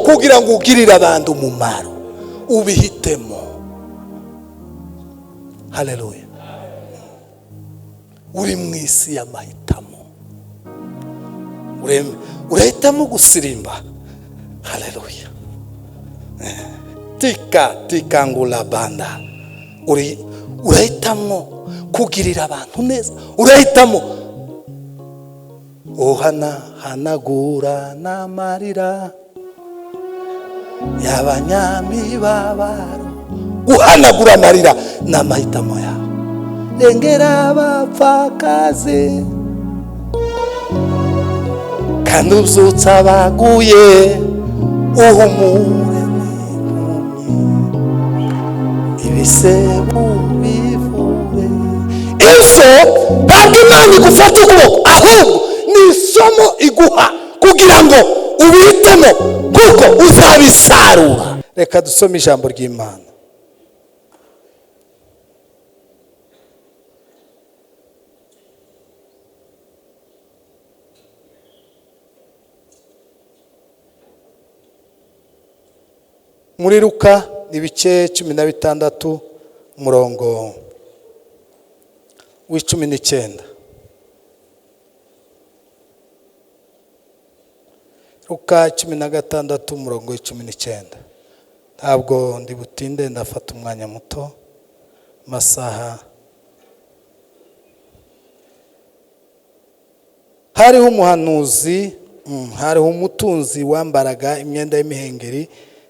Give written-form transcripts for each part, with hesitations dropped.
kugira ngo ugirire abantu umumaro ubihitemo. Haleluya. Uri mu isi y'amahitamo, urahitamo gusirimba. Haleluya. Tika ngula banda. Urahitamo kugirira abantu neza, urahitamo hanagura n'amarira y'abanyamibabaro. Uhanagura amarira n'amahitamo yawe. Rengera abapfakazi kandi ubyutsa abaguye, uhumure n'impumyi, ibisebo bivure. Eso ntabwo Imana igufata ukuboko, ahubwo ni isomo iguha kugira ngo ubihitemo kuko uzabisarura. Reka dusome ijambo ry'Imana. Muri Luka ibice 16 umurongo w'19. Luka 16 umurongo w'19. Ntabwo ndi butinde, ndafata umwanya muto, masaha. Hariho umuhanuzi, hariho umutunzi wambaraga imyenda y'imihengeri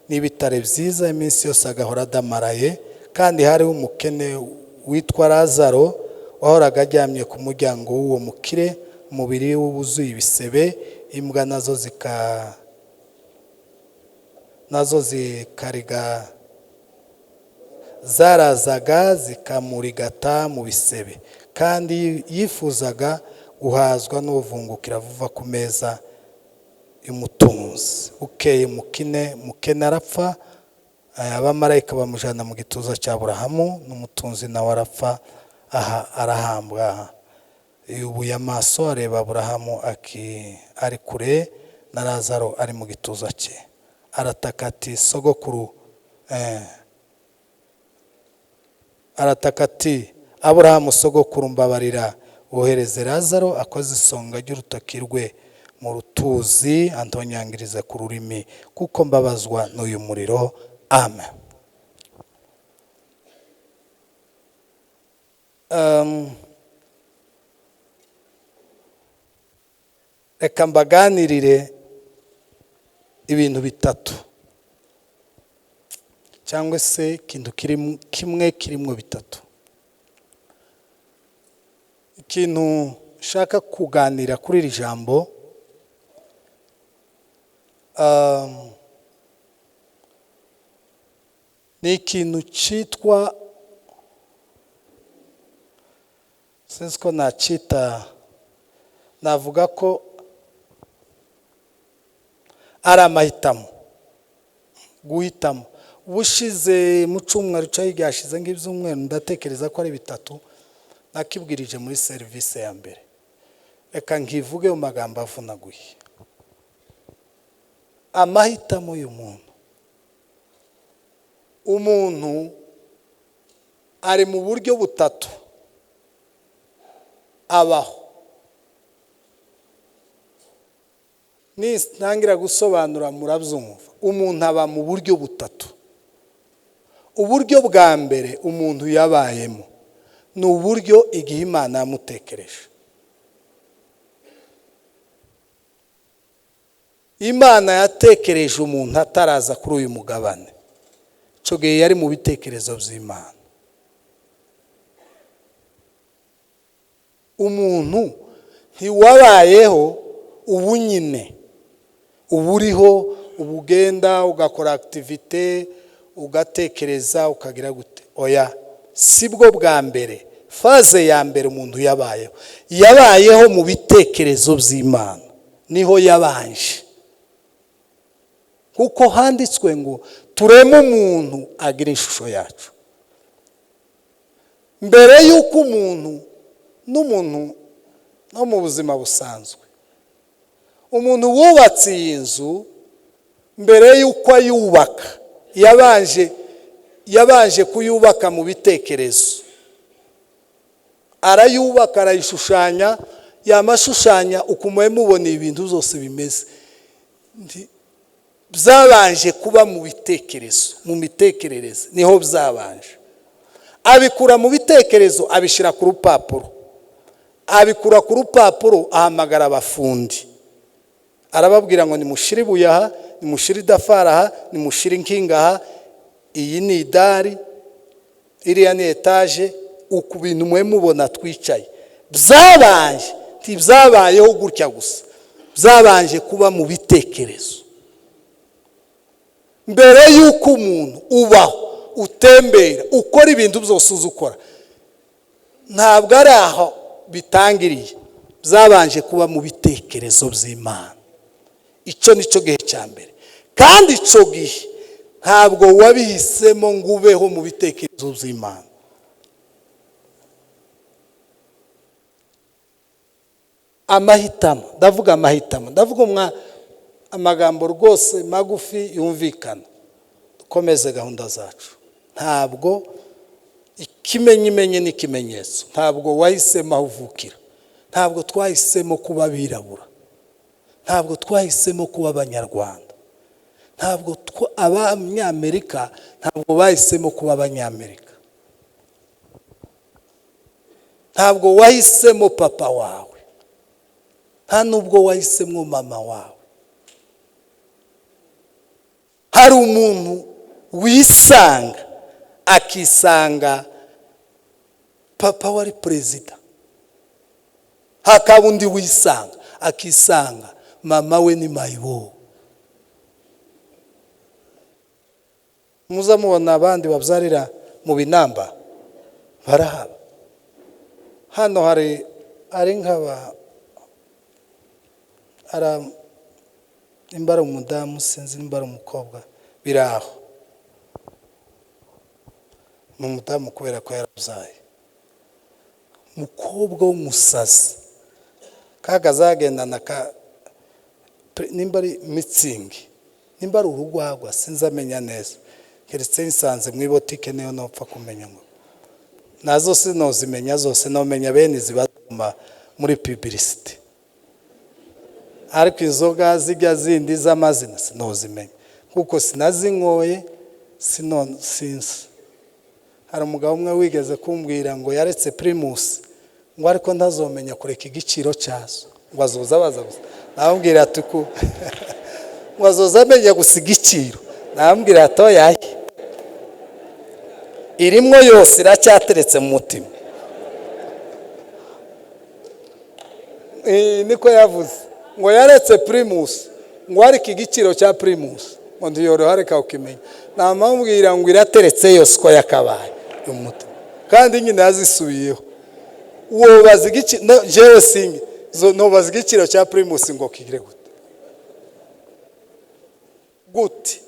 n'ibitare byiza iminsi yose agahora adamaraye. Kandi hariho umukene witwa Lazaro wahoraga aryamye ku muryango w'uwo mukire, umubiri we wuzuye ibisebe, imbwa nazo zikariga zarazaga zikamurigata mu bisebe, kandi yifuzaga guhazwa n'ubuvungukira vuva ku meza y'umutunzi. Bukeye mukene arapfa, abamarayika bamujana mu gituza cya Aburahamu, n'umutunzi nawe arapfa, arahambwa. Yubuye amaso areba Aburahamu ari kure na Lazaro ari mu gituza cye. Arataka ati sogokuru, Aburahamu sogokuru, mbabarira, wohereze Lazaro akoze isonga ry'urutoki rwe mu rutuzi antonyangirize ku rurimi, kuko mbabazwa n'uyu muriro. Amen. Reka mbaganirire ibintu bitatu cyangwa se ikintu kimwe kirimo bitatu. Ikintu shaka kuganira kuri iri jambo, ni ikintu cyitwa, sinzi ko nacita, navuga ko ari amahitamo, guhitamo. Ubushize mu cyumweru cyashize ng'ibyumweru ndatekereza ko ari bitatu nakibwirije muri serivisi ya mbere. Reka nkivuge mu magambo avunaguye. Amahitamo y'umuntu. Umuntu ari mu buryo butatu abaho. Ntangira gusobanura murabyumva. Umuntu aba mu buryo butatu. Uburyo bwa mbere umuntu yabayemo ni uburyo igihe Imana yamutekereje. Imana yatekereje umuntu ataraza kuri uyu mugabane. Cyo gihe yari mu bitekerezo by'Imana. Umuntu ntiwabayeho ubu nyine, uburiho, ubugenda ugakora activite, ugatekereza, ukagira gute. Oya, sibwo bwa mbere. Faze ya mbere umuntu yabayeho mu bitekerezo by'Imana, niho yabanje. Kuko handitswe ngo tureme umuntu agira ishusho yacu. Mbere y'uko n'umuntu no mu buzima busanzwe, umuntu wubatse iyi nzu mbere y'uko ayubaka yabanje kuyubaka mu bitekerezo, arayubaka arayishushanya, yamashushanya ukumuye mubona ibintu byose bimeze. Byabanje kuba mu bitekerezo, mu mitekerereze niho byabanje. Abikura mu bitekerezo abishira ku rupapuro, abikura ku rupapuro ahamagara abafundi, arababwira ngo nimushire ibuye aha, nimushire idafari aha, nimushire inkinga aha, iyi ni idari, iriya ni etaje, uku bintu mwe mubona twicaye. Byabanje, ntibyabayeho gutya gusa, byabanje kuba mu bitekerezo. Mbere y'uko umuntu ubaho, utembera, ukora ibintu byose uzi ukora, ntabwo ari aho bitangiriye, byabanje kuba mu bitekerezo by'Imana. Icyo nicyo gihe cya mbere, kandi icyo gihe ntabwo wabihisemo ngo ubeho mu bitekerezo by'Imana. Amahitamo, ndavuga amahitamo, ndavuga amagambo rwose magufi yumvikana. Dukomeze gahunda zacu. Ntabwo ikimenyimenye n'ikimenyetso, ntabwo wahisemo aho uvukira, ntabwo twahisemo kuba abirabura, ntabwo twahisemo kuba abanyarwanda, ntabwo abanyamerika ntabwo bahisemo kuba abanyamerika, ntabwo wahisemo papa wawe, nta nubwo wahisemo mama wawe. Hari umuntu wisanga akisanga papa wari perezida, hakaba undi wisanga akisanga mama we ni mayibobo. Muza mubona abandi babyarira mu binamba barahaba. Hano hari nk'aba imbara umudamu, sinzi imbara umukobwa, biraho mu mudamu kubera ko yarabyaye umukobwa w'umusazi, kagazagendana nimba ari mitsingi, nimba ari urugwagwa, sinzi amenya neza, keretse nsanze mu ibotike niyo nopfa kumenya ngo nazo sinozimenya zose, nomenya bene zibatuma muri publicity, ariko inzoga zijya zindi z'amazina sinozimenya kuko sinazinyoye, sinzi. Hari umugabo umwe wigeze kumbwira ngo yaretse Primus, ngo ariko ntazomenya kureka igiciro cyazo, ngo azoza baza gusa. Nambwira ati ngo azoza amenya gusa igiciro. Nambwira ati oya, irimwo yose iracyateretse mu mutima. Niko yavuze, ngo yaretse Primus, ngo ariko igiciro cya Primus ngo ndiyorohareka ukimenya. Namambwira ngo irateretse yose ko yakabaye umutima, kandi nyine yazisubiyeho. Uwo bazi igiciro jewe singe no bazi igiciro cya Primus ngo kigire gute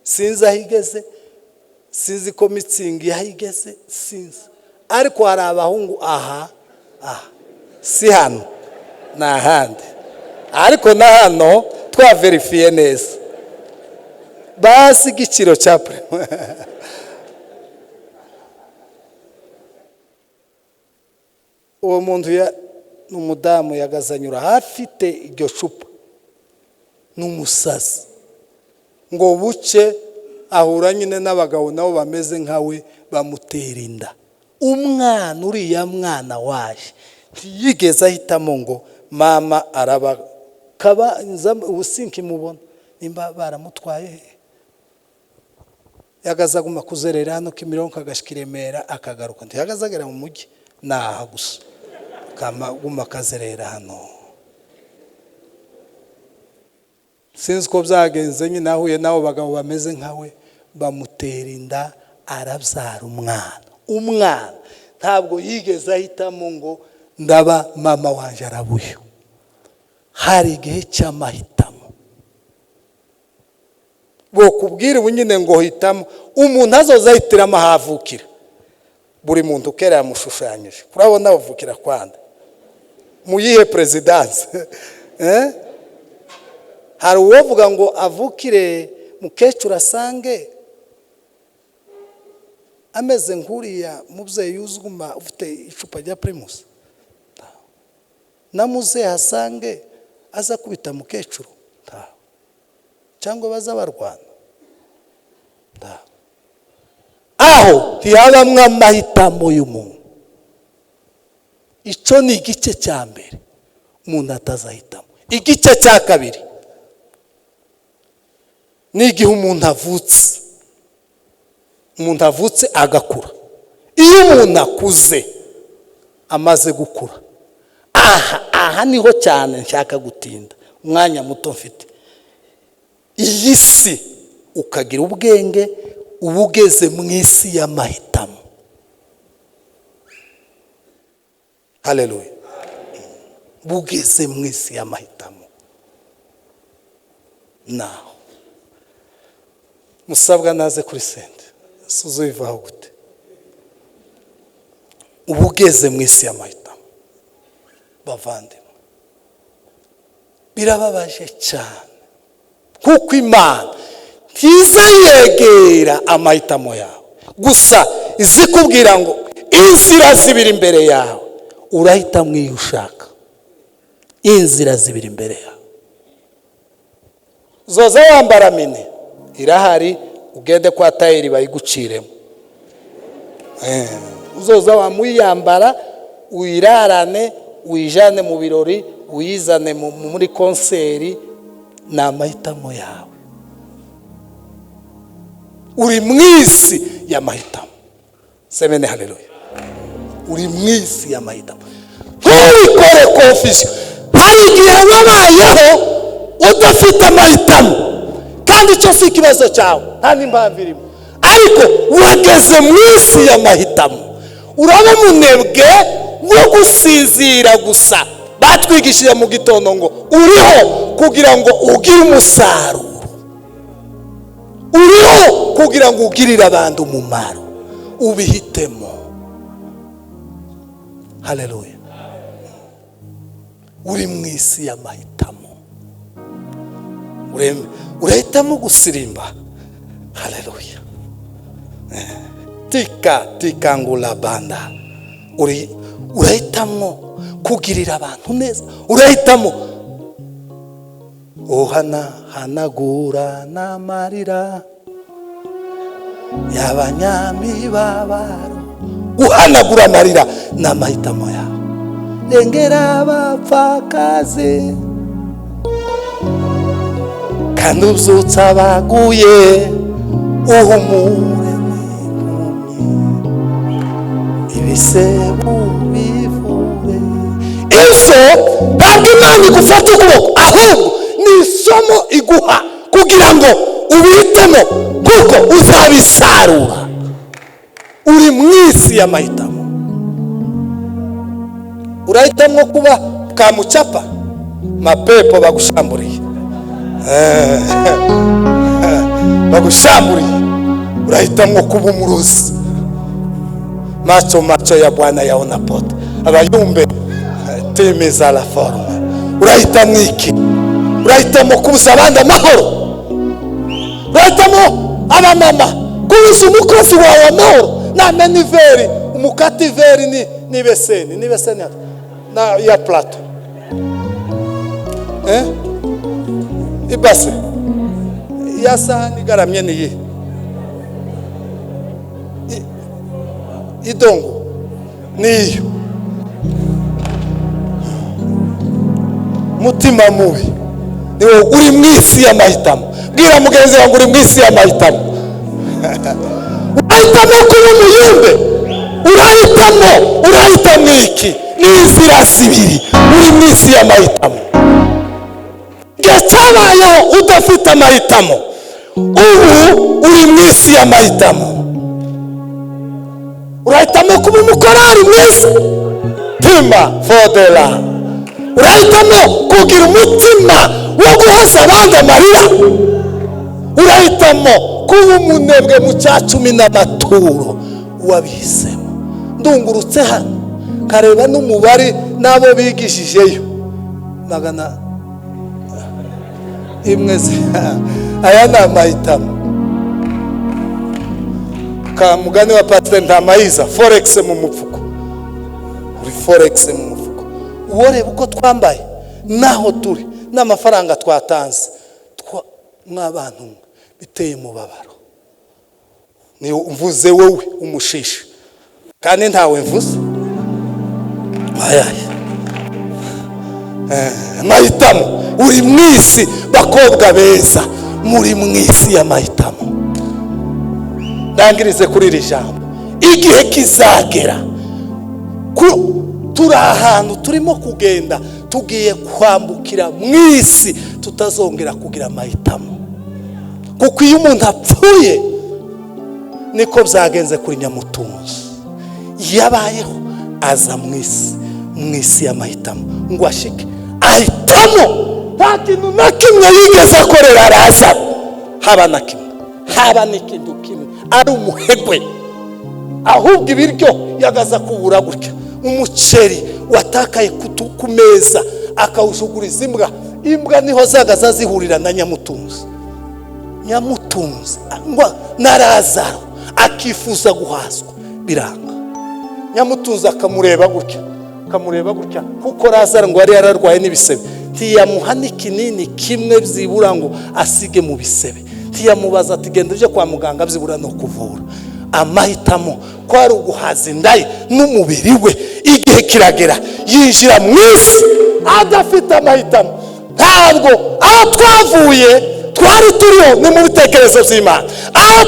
sinzi ahigeze, sinzi ko mitsingi yahigeze, sinzi. Ariko hari abahungu aha si hano n'ahandi, ariko na hano twaverifiye neza basi igiciro cya Primus. Uwo muntu n'umudamu yagazanyura hafite iryo cupa n'umusazi, ngo buce ahura nyine n'abagabo nabo bameze nkawe bamutera inda. Umwana uriya mwana waje ntiyigeze ahitamo ngo mama araba kaba ubusinki mubona nimba baramutwaye, yagazaguma kuzerera hano Kimironko agashika i Remera akagaruka, ntiyagazagera mu mujyi naha gusa guma kazerera hano. Sinzi ko byagenze nyine ahuye nabo bagabo bameze nkawe bamutera inda, arabyara umwana ntabwo yigeze ahitamo ngo ndaba mama wanje arabuye. Hari igihe cy'amahitamo, bo kubwira ubu nyine ngo hitamo, umuntu azoza ahitiramo ahavukira. Buri muntu ukera yamushushanyije, urabona avukira kwanda mu yihe presidence hari uwovuga ngo avukire mukecuru asange ameze nk'uriya mubyeyi uzuguma ufite icupa rya Primus, na muzehe asange aza kubita mukecuru, cyangwa baza barwana. Aho ntiyabamwe amahitamo y'umuntu. Icyo ni igice cya mbere umuntu atazahitamo. Igice cya kabiri ni igihe umuntu avutse agakura. Iyo umuntu akuze amaze gukura, aha niho cyane nshaka gutinda, umwanya muto mfite. Iyi si ukagira ubwenge, uba ugeze mu isi y'amahitamo. Haleluya. Bugeze mu isi y'amahitamo. Naho musabwa naze kuri sente suzubivaho gute? Uba ugeze mu isi y'amahitamo. Bavandimwe, birababaje cyane kuko Imana ntiza yegera amahitamo yawe gusa, izi kubwira ngo inzira zibiri imbere yawe, urahitamo iyo ushaka. Inzira zibiri imbere yawe, zoza wambara mine irahari, ugende kwa tayeri bayiguciremo. Uzoza wamuyambara uyirarane, uyijane mu birori, uyizane muri konseri. Ni amahitamo yawe. Uri mu isi y'amahitamo. Semene haleluya. Uri mu isi y'amahitamo. Ntukore confusion. Hari igihe wabayeho udafite amahitamo, kandi icyo si ikibazo cyawe, nta n'impamvu irimo. Ariko wageze mu isi y'amahitamo, uraba umunebwe wo gusinzira gusa. Batwigishije mu gitondo ngo uriho kugira ngo ugire umusaruro, uriho kugira ngo ugirire abantu umumaro. Ubihitemo. Haleluya. Uri mu isi y'amahitamo. Urahitamo gusirimba. Haleluya. Tika ngula banda. Urahitamo kugirira abantu neza. Urahitamo hanagura n'amarira y'abanyamibabaro. Uhanagura amarira n'amahitamo yawe. Rengera abapfakazi kandi ubyutsa abaguye, uhumure n'impumyi, ibisebo bivure. Eso ntabwo Imana igufata ukuboko, ahubwo ni isomo iguha kugira ngo ubihitemo, kuko uzabisarura. Uri mu isi y'amahitamo. Urahitamo kuba kamucapa, mapepo bagushamburiye, bagushamburiye. Urahitamo kuba umuruzi, macho ya Bwana yaona pote, abayumbe temeza la forme. Urahitamo iki? Urahitamo kubuza abandi amahoro. Urahitamo abamama kubuza umukozi wawe amahoro. Na meniveri umukativeri ni beseni na ya plato, ibase ya sahani garamye niye idongo niyo. Mutima mubi niwo uri mu isi y'amahitamo. Bwira mugenzi wangu uri mu isi y'amahitamo. Urahitamo kuba umuyumbe. Urahitamo iki? Ni inzira zibiri. Uri mu isi y'amahitamo. Igihe cyabayeho udafite amahitamo, ubu uri mu isi y'amahitamo. Urahitamo kuba umukorari mwiza, pima fodela. Urahitamo kugira umutima wo guhoza abandi amarira. Urahitamo kuba umunebwe mu cyacumi n'amaturo. Wabihisemo. Ndungurutse hano kareba n'umubare n'abo bigishijeyo imwe aya ni amahitamo. Ka mugani wa Pastor Ntamayiza, forex mu mufuko. Uri forex mu mufuko. Ureba uko twambaye naho turi n'amafaranga twatanze mw'abantu biteye mubabaro. Ni mvuze wowe umushisha kandi ntawe mvuze. Ayaye mahitamo. Uri mwisi bakobwa beza, muri mwisi ya mahitamo. Ndangirize kuri iri jambo, igihe kizagera turi ahantu turimo kugenda tugiye kwambukira mwisi tutazongera kugira mahitamo. Kuko iyo umuntu apfuye niko byagenze kuri Nyamutunzi. Yabayeho aza mwisi ya mahitamo ngo ashike ahitamo. Nta kintu na kimwe yigeze akorera araza, haba na kimwe, haba n'ikintu kimwe, ari umuhegwe. Ahubwo ibiryo yagaza kubura gutya, umuceri watakaye ku meza akawushuguriza imbwa niho zagaza zihurira na Nyamutunzi. Nyamutunzi ngo na Lazaro akifuza guhazwa biranga. Nyamutunzi akamureba gutya kuko Lazaro ngo yari yararwaye n'ibisebe. Tiyamuha n'ikinini kimwe byibura ngo asige mu bisebe. Tiyamubaza ati genda uje kwa muganga byibura no kuvura. Amahitamo ko ari uguhaza indaye n'umubiri we. Igihe kiragera yinjira mwisi adafite amahitamo. Ntabwo aho twavuye twari turiho ni mu bitekerezo by'Imana. Aho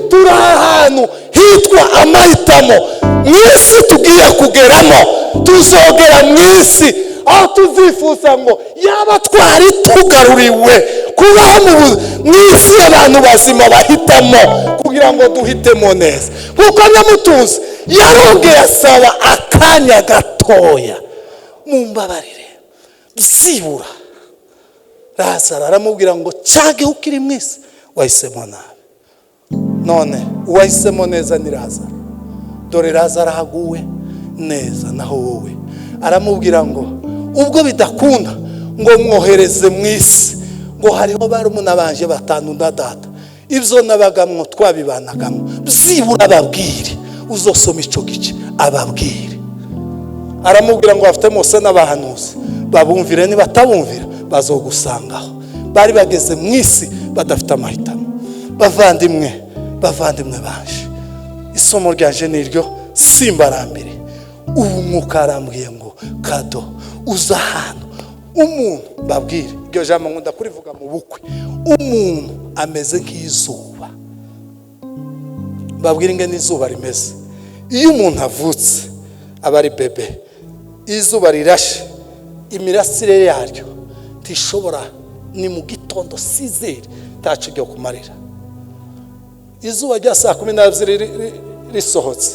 turi ahantu hitwa amahitamo. Mwisi tugiye kugeramo, tuzogera mwisi aho tuzifuza ngo yaba twari tugaruriwe kubaho mwisi y'abantu bazima bahitamo kugira ngo duhitemo neza. Kuko Nyamutunzi yarongeye asaba akanya gatoya, mumbabarire byibura. Lazaro aramubwira ngo cage ukiri mwisi wahisemo nabi. None uwahisemo neza ni Lazaro. Dore Lazaro ahaguwe neza, naho wowe aramubwira ngo ubwo bidakunda ngo mwohereze mwisi, ngo hariho barumuna banje batanu na data, ibyo nabagamwo twabibanagamo, byibura ababwire. Uzosoma ico gice ababwire. Aramubwira ngo afite Mose n'abahanuzi, babumvire ni batabumvira bazogusangaho. Bari bageze mwisi badafite amahitamo. Bavandimwe banje, isomo ryaje niryo simbarambire. Ubu Mwuka arambwiye ngo kado uza hano umuntu babwire iryo jambo nkunda kurivuga mu bukwe. Umuntu ameze nk'izuba. Babwire ingene izuba rimeze. Iyo umuntu avutse aba ari bebe, izuba rirashe imirasire yaryo tishobora ni mu gitondo 6h tacu ryo kumarira. Izuba rya saa 12 risohotse,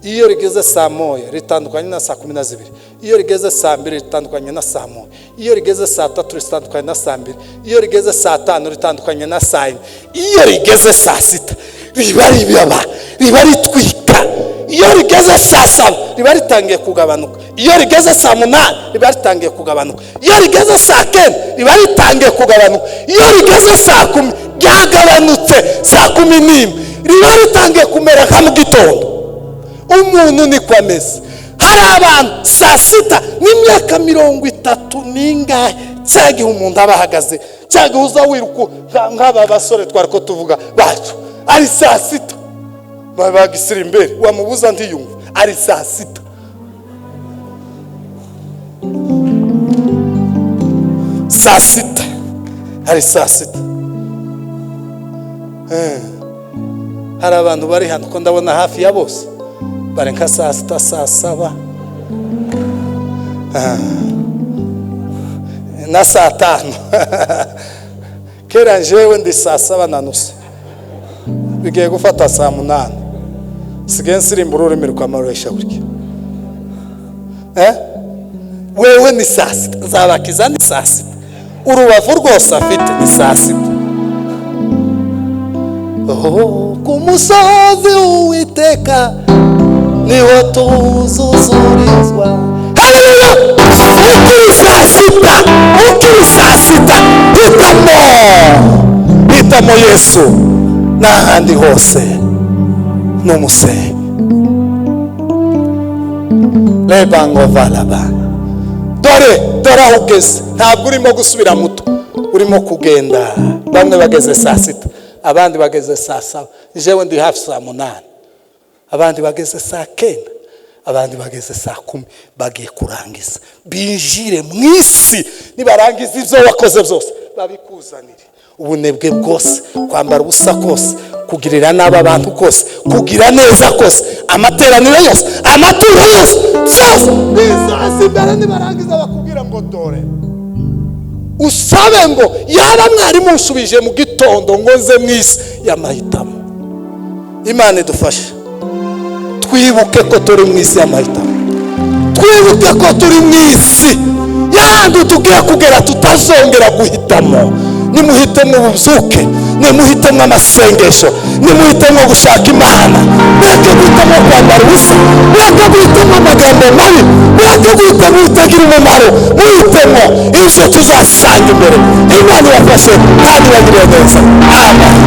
iyo rigeze saa 1 ritandukanye na saa 12. Iyo rigeze saa 2 ritandukanye na saa 1. Iyo rigeze saa 3 ritandukanye na saa 2. Iyo rigeze saa 5 ritandukanye na saa 4. Iyo rigeze saa 6 riba ritwika. Iyo rigeze saa 7 riba ritangiye kugabanuka. Iyo rigeze saa 8 riba ritangiye kugabanuka. Iyo rigeze saa 9 riba ritangiye kugabanuka. Iyo rigeze saa 10 ryagabanutse saa 11 riba ritangiye kumera nka mu gitondo. Umuntu ni kwameze. Hari abantu saa 6 n'imyaka 30 n'ingahe cyagihe umuntu abahagaze, cyagihe uza wiruko nk'aba basore twariko tuvuga bacu. Ari saa 6 bagisira imbere wamubuza ndiyumva ari saa 6. Saa 6 ari saa 6. Hari abantu bari hano ko ndabona hafi ya bose bari nka saa 6 saa 7 na saa 5. Kera jewe ndi saa 7 na nusu, bigiye gufata saa 8. Sigaye nsirimba ururimi rw'amaresha buryo. Wewe ni saa 6 zabakiza ni saa 6. Urubavu rwose afite ni saa 6. Ku musozi Uwiteka niho tuzuzurizwa. Haleluya! ukiri saa sita hitamo Yesu n'ahandi hose n'umusenge. Lebango valaba. Dore aho ugeze, ntabwo urimo gusubira muto, urimo kugenda. Bamwe bageze saa sita, abandi bageze saa saba, jewe ndi hafi saa munani, abandi bageze saa kenda, abandi bageze saa 10. Bagiye kurangiza, binjire mu isi. Nibarangiza ibyo wakoze byose babikuzanire. Ubunebwe bwose, kwambara ubusa kose, kugirira nabi abantu kose, kugira neza kose, amateraniro yose, amaturo yose, byose bizaza imbere. Nibarangiza bakubwira ngo dore usabe ngo yaba mwari mushubije mu gitondo ngo nze mu isi y'amahitamo. Imana idufashe twibuke ko turi mu isi y'amahitamo, twibuke ko turi mu isi yandi tugiye kugera tutazongera guhitamo. Nimuhitemo ubuzuke, nimuhitemo amasengesho, nimuhitemo gushaka Imana. Mweke guhitamo kwambara ubusa, mweke guhitamo amagambo mabi, mweke guhitamo utagira umumaro. Muhitemo ibyo tuzasanga imbere. Imana ibafashe kandi bagire neza. Amen.